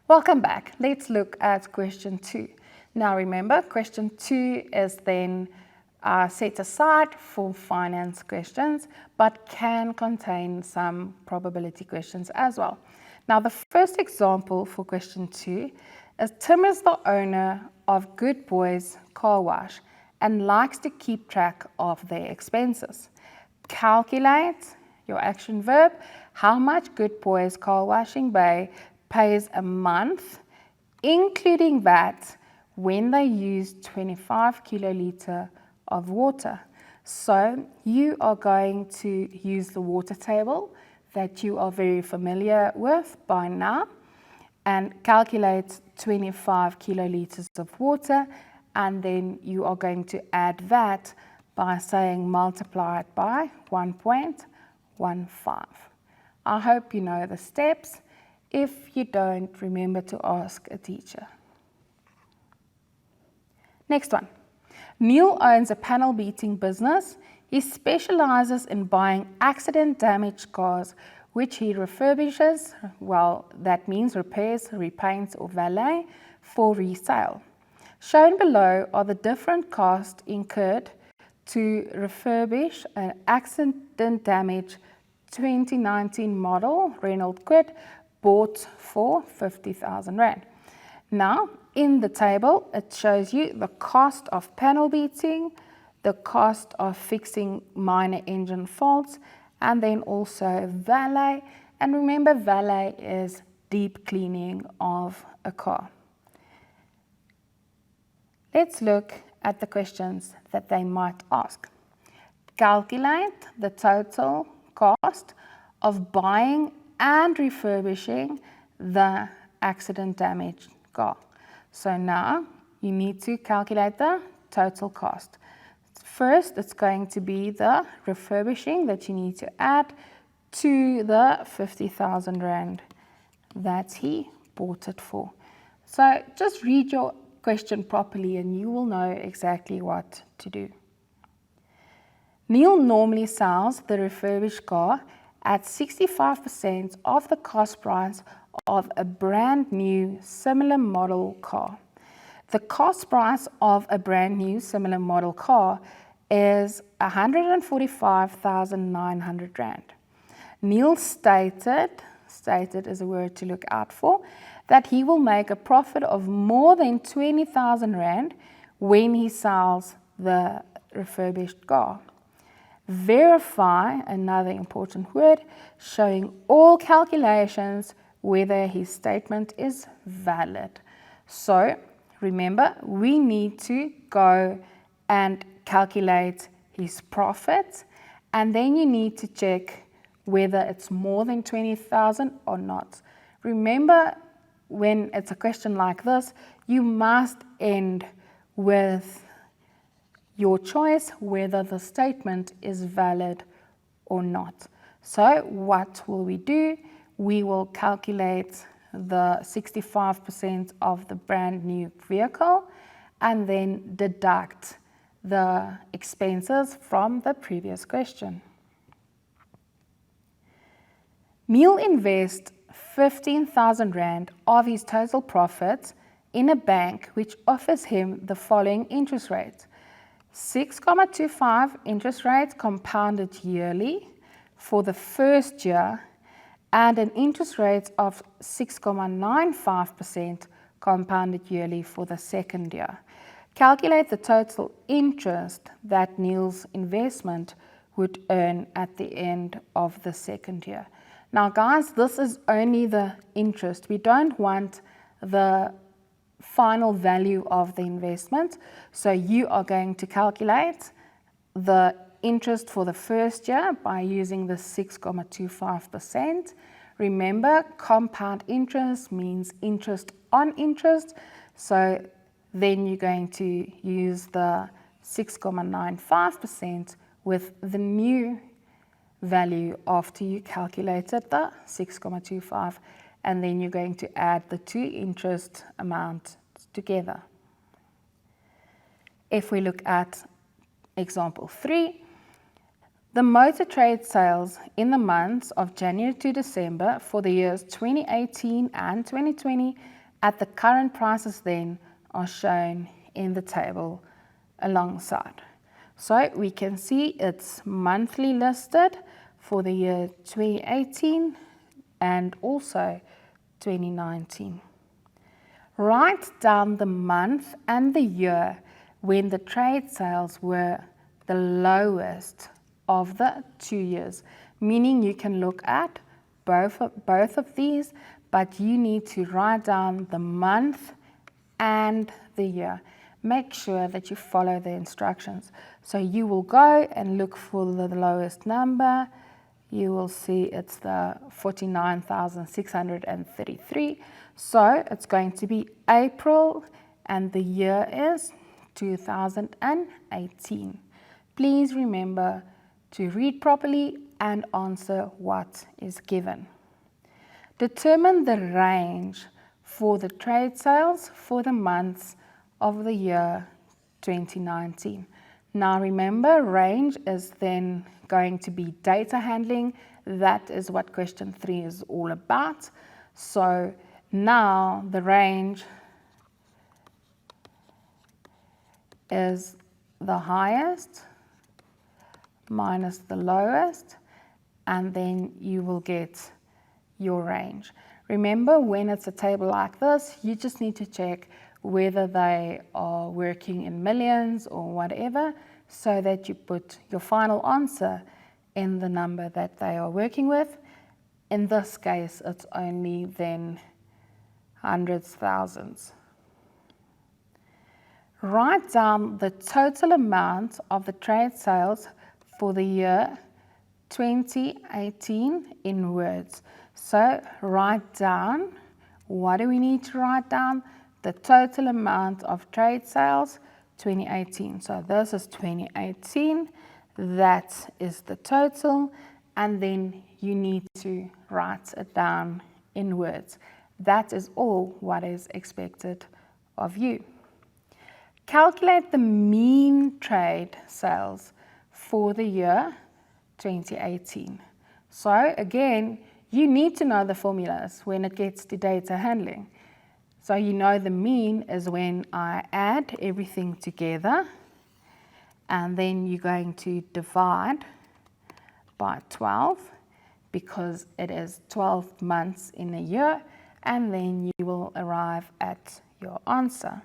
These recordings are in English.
Welcome back. Let's look at question 2. Now remember, question 2 is then set aside for finance questions, but can contain some probability questions as well. Now the first example for question 2 is Tim is the owner of Good Boys Car Wash and likes to keep track of their expenses. Calculate your action verb, how much Good Boys Car Washing Bay pays a month, including VAT, when they use 25 kiloliter of water. So you are going to use the water table that you are very familiar with by now and calculate 25 kiloliters of water, and then you are going to add VAT by saying multiply it by 1.15. I hope you know the steps. If you don't, remember to ask a teacher. Next one. Neil owns a panel beating business. He specializes in buying accident damaged cars, which he refurbishes, well, that means repairs, repaints or valet, for resale. Shown below are the different costs incurred to refurbish an accident damaged 2019 model Renault Kwid bought for 50,000 Rand. Now, in the table, it shows you the cost of panel beating, the cost of fixing minor engine faults, and then also valet. And remember, valet is deep cleaning of a car. Let's look at the questions that they might ask. Calculate the total cost of buying and refurbishing the accident damaged car. So now you need to calculate the total cost. First, it's going to be the refurbishing that you need to add to the 50,000 Rand that he bought it for. So just read your question properly and you will know exactly what to do. Neil normally sells the refurbished car at 65% of the cost price of a brand new similar model car. The cost price of a brand new similar model car is 145,900 Rand. Neil stated is a word to look out for, that he will make a profit of more than 20,000 Rand when he sells the refurbished car. Verify, another important word, showing all calculations whether his statement is valid. So remember, we need to go and calculate his profit, and then you need to check whether it's more than 20,000 or not. Remember, when it's a question like this, you must end with your choice whether the statement is valid or not. So what will we do? We will calculate the 65% of the brand new vehicle and then deduct the expenses from the previous question. Neil invests 15,000 Rand of his total profit in a bank which offers him the following interest rate: 6.25 interest rate compounded yearly for the first year and an interest rate of 6.95% compounded yearly for the second year. Calculate the total interest that Neil's investment would earn at the end of the second year. Now guys, this is only the interest. We don't want the final value of the investment. So you are going to calculate the interest for the first year by using the 6.25%. Remember, compound interest means interest on interest. So then you're going to use the 6.95% with the new value after you calculated the 6.25, and then you're going to add the two interest amounts together. If we look at example 3, the motor trade sales in the months of January to December for the years 2018 and 2020 at the current prices then are shown in the table alongside. So we can see it's monthly listed for the year 2018 and also 2019. Write down the month and the year when the trade sales were the lowest of the 2 years, meaning you can look at both of these, but you need to write down the month and the year. Make sure that you follow the instructions. So you will go and look for the lowest number. You will see it's the 49,633. So it's going to be April and the year is 2018. Please remember to read properly and answer what is given. Determine the range for the trade sales for the months of the year 2019. Now remember, range is then going to be data handling. That is what question 3 is all about. So now the range is the highest minus the lowest, and then you will get your range. Remember, when it's a table like this, you just need to check whether they are working in millions or whatever, so that you put your final answer in the number that they are working with. In this case, it's only then hundreds, thousands. Write down the total amount of the trade sales for the year 2018 in words. So write down, what do we need to write down? The total amount of trade sales 2018. So this is 2018, that is the total, and then you need to write it down in words. That is all what is expected of you. Calculate the mean trade sales for the year 2018. So again, you need to know the formulas when it gets to data handling. So you know the mean is when I add everything together, and then you're going to divide by 12 because it is 12 months in a year, and then you will arrive at your answer.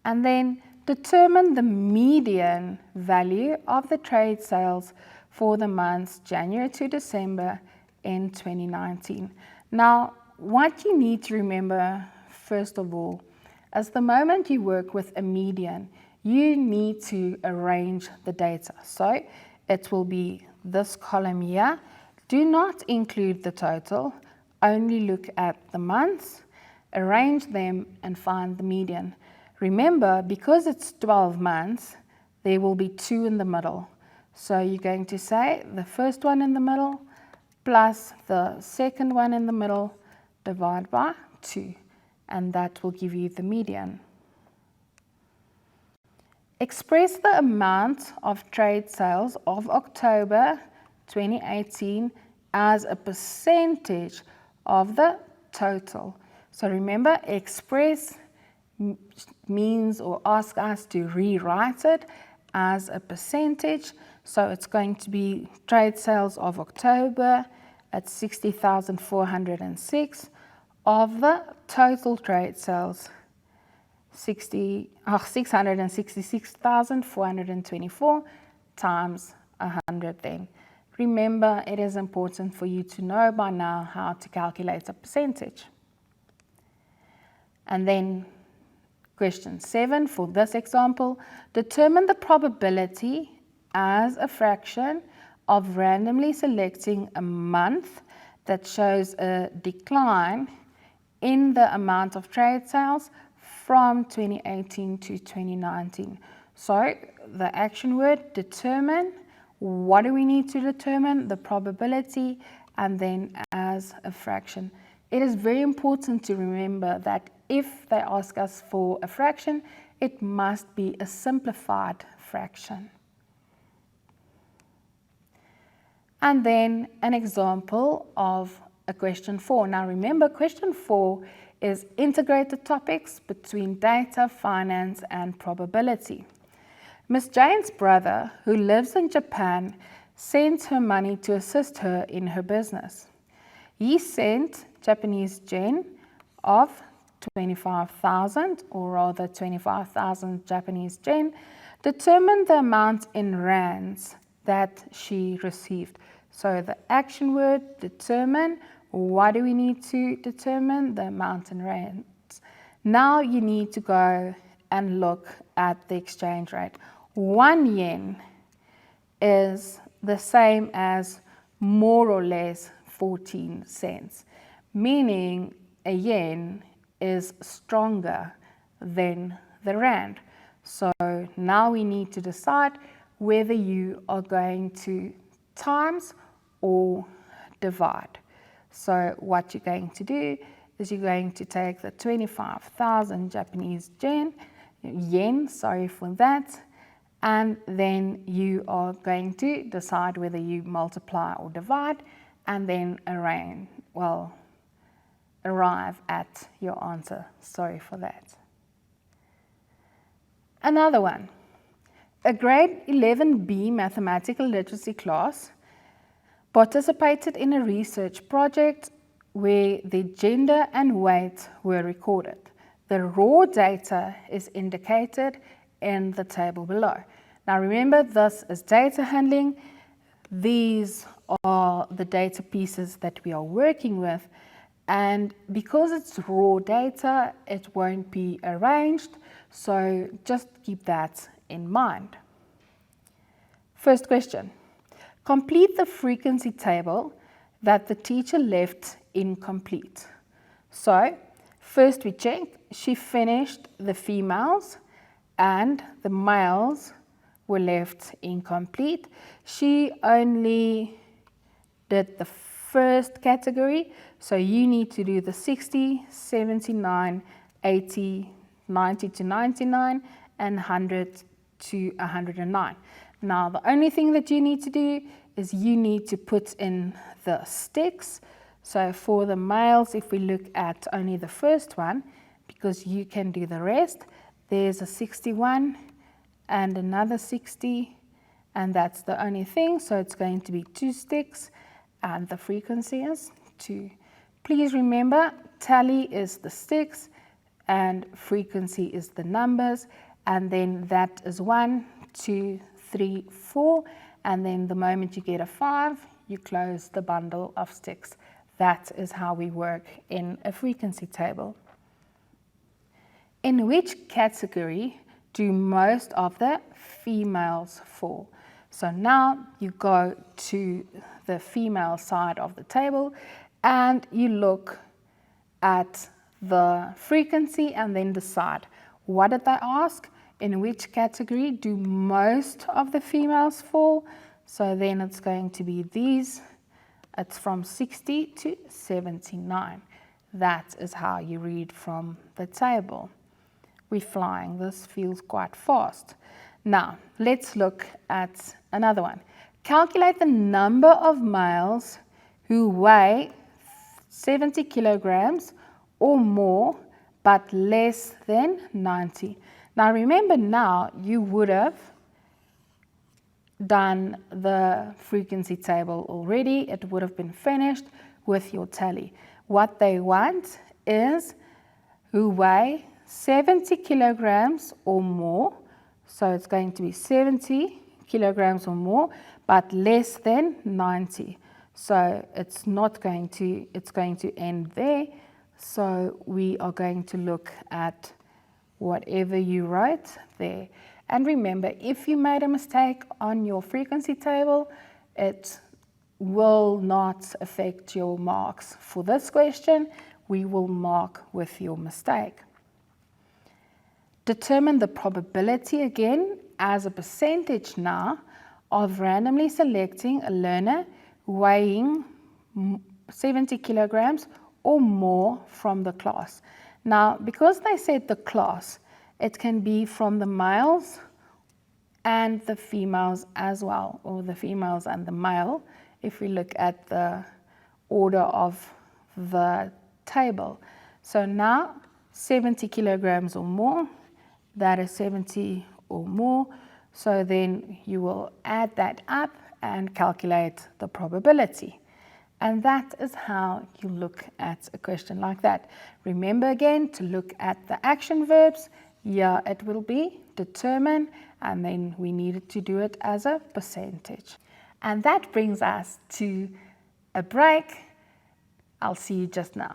And then determine the median value of the trade sales for the months January to December in 2019. Now, what you need to remember, first of all, is the moment you work with a median, you need to arrange the data. So it will be this column here. Do not include the total, only look at the months, arrange them and find the median. Remember, because it's 12 months, there will be 2 in the middle. So you're going to say the first one in the middle plus the second one in the middle, divide by 2, and that will give you the median. Express the amount of trade sales of October 2018 as a percentage of the total. So remember, express means or ask us to rewrite it as a percentage. So it's going to be trade sales of October at 60,406 of the total trade sales 666,424 times 100 then. Remember, it is important for you to know by now how to calculate a percentage. And then question 7 for this example, determine the probability as a fraction of randomly selecting a month that shows a decline in the amount of trade sales from 2018 to 2019. So the action word, determine. What do we need to determine? The probability, and then as a fraction. It is very important to remember that if they ask us for a fraction, it must be a simplified fraction. And then an example of a question 4. Now remember, question 4 is integrated topics between data, finance, and probability. Miss Jane's brother, who lives in Japan, sent her money to assist her in her business. He sent Japanese yen of 25,000, or rather 25,000 Japanese yen. Determine the amount in rands that she received. So the action word, determine. What do we need to determine? The amount in rands. Now you need to go and look at the exchange rate. 1 yen is the same as more or less 14 cents, meaning a yen is stronger than the rand. So now we need to decide whether you are going to times or divide. So what you're going to do is you're going to take the 25,000 Japanese yen, sorry for that, and then you are going to decide whether you multiply or divide, and then arrive at your answer. Sorry for that. Another one. A grade 11B mathematical literacy class participated in a research project where the gender and weight were recorded. The raw data is indicated in the table below. Now remember, this is data handling. These are the data pieces that we are working with, and because it's raw data, it won't be arranged, so just keep that in mind. First question. Complete the frequency table that the teacher left incomplete. So first we check, she finished the females and the males were left incomplete. She only did the first category, so you need to do the 60, 79, 80, 90 to 99 and 100 to 109. Now the only thing that you need to do is you need to put in the sticks. So for the males, if we look at only the first one, because you can do the rest, there's a 61 and another 60, and that's the only thing. So it's going to be 2 sticks and the frequency is 2. Please remember, tally is the sticks and frequency is the numbers, and then that is 1, 2, 3, 4, and then the moment you get a 5, you close the bundle of sticks. That is how we work in a frequency table. In which category do most of the females fall? So now you go to the female side of the table and you look at the frequency and then decide, what did they ask? In which category do most of the females fall? So then it's going to be these. It's from 60 to 79. That is how you read from the table. We're flying. This feels quite fast. Now, let's look at another one. Calculate the number of males who weigh 70 kilograms or more, but less than 90. Now remember, now you would have done the frequency table already. It would have been finished with your tally. What they want is who weigh 70 kilograms or more. So it's going to be 70 kilograms or more, but less than 90. So it's going to end there. So we are going to look at whatever you wrote there. And remember, if you made a mistake on your frequency table, it will not affect your marks. For this question, we will mark with your mistake. Determine the probability again as a percentage now of randomly selecting a learner weighing 70 kilograms or more from the class. Now, because they said the class, it can be from the males and the females as well, or the females and the male, if we look at the order of the table. So now 70 kilograms or more, that is 70 or more. So then you will add that up and calculate the probability. And that is how you look at a question like that. Remember again to look at the action verbs. Here it will be determine, and then we needed to do it as a percentage. And that brings us to a break. I'll see you just now.